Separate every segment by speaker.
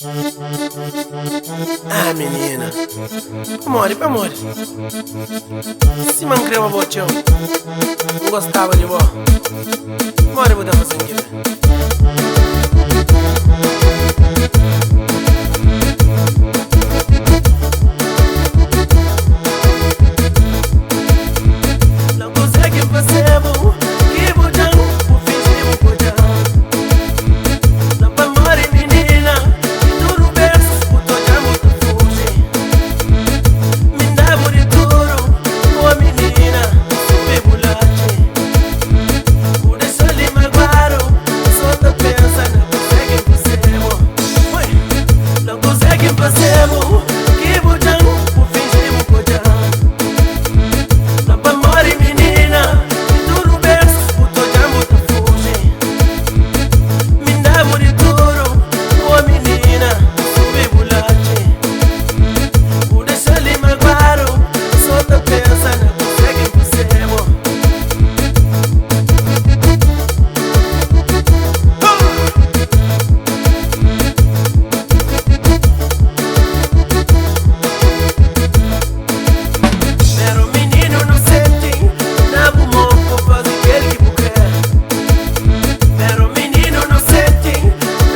Speaker 1: Ah, menina, amore. Se mancreu a botão, não gostava de vó. Amore, vou dar fazendo aqui. Não consegue fazer bom, que botão, o fim de botão. Não vai morrer, menina, e tu não verso, o teu amor tu fuge. Me dá bonituro, oh menina, super bulache. Por isso lhe magoaram, só tá pensando, não consegue fazer bom. Oi, não consegue fazer bom, que botão, o fim de botão. Não vai morrer, menina, e tu não verso, o teu amor tu fuge. Me dá bonituro, oh menina, super bulache. Por isso lhe magoaram, só tá pensando, não consegue fazer bom. Era um menino inocente, na bumão por fazer aquele que quer. Era um menino inocente,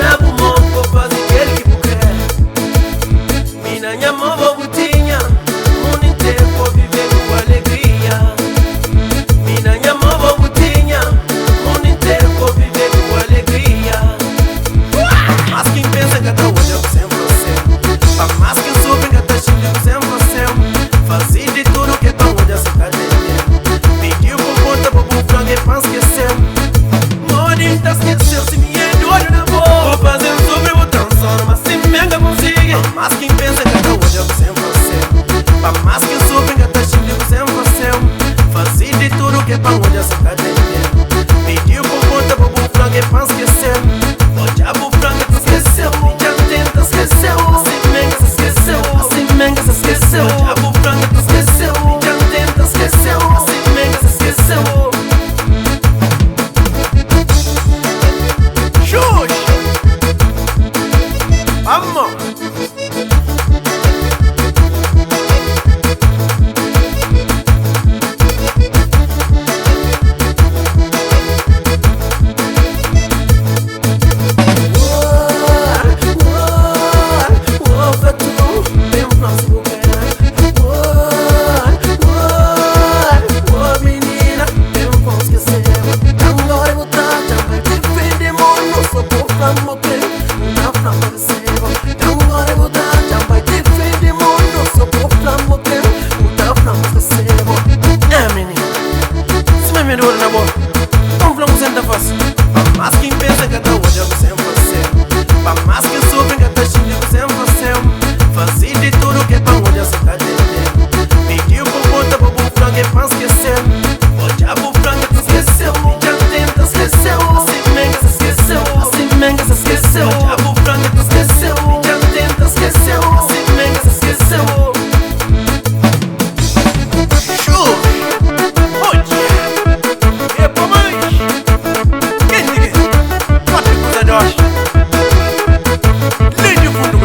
Speaker 1: na bumão por fazer aquele que quer. Minha mão bobutinha, o mundo inteiro por viver com alegria. Minha mão bobutinha, o mundo inteiro por viver com alegria. Mas quem pensa que tá hoje é sempre você. Mas quem soube que tá xingando sempre você. Fazia de tudo que tá onde essa tá dentro. Pediu por conta pro bom frango e pra esquecer. Mori tá esqueceu, se me é de olho na boca. Vou fazer sobre o botão só, mas se me ainda consegue. Mas quem pensa que tá hoje é sempre você. Mas quem soube que tá xingando sempre você. Fazia de tudo que tá onde essa tá dentro. Pediu por conta pro bom frango e pra esquecer. O diabo frango tu esqueceu, já tenta esqueceu. Assim menga se esqueceu, assim menga se esqueceu. O diabo frango tu esqueceu, já tenta esqueceu. Assim menga se esqueceu. Xuxa, vamos. Mas quem pensa que tá hoje é sempre você. Mas quem soube que tá xingando sempre você. Fazia de tudo que tá onde essa tá dentro. Pediu por conta pro bom frango e pra esquecer. O diabo frango tu esqueceu, já tenta esqueceu. Assim menga se esqueceu, assim menga se esqueceu. O diabo frango tu esqueceu, já tenta esqueceu. Assim menga se esqueceu. Linha de fundo,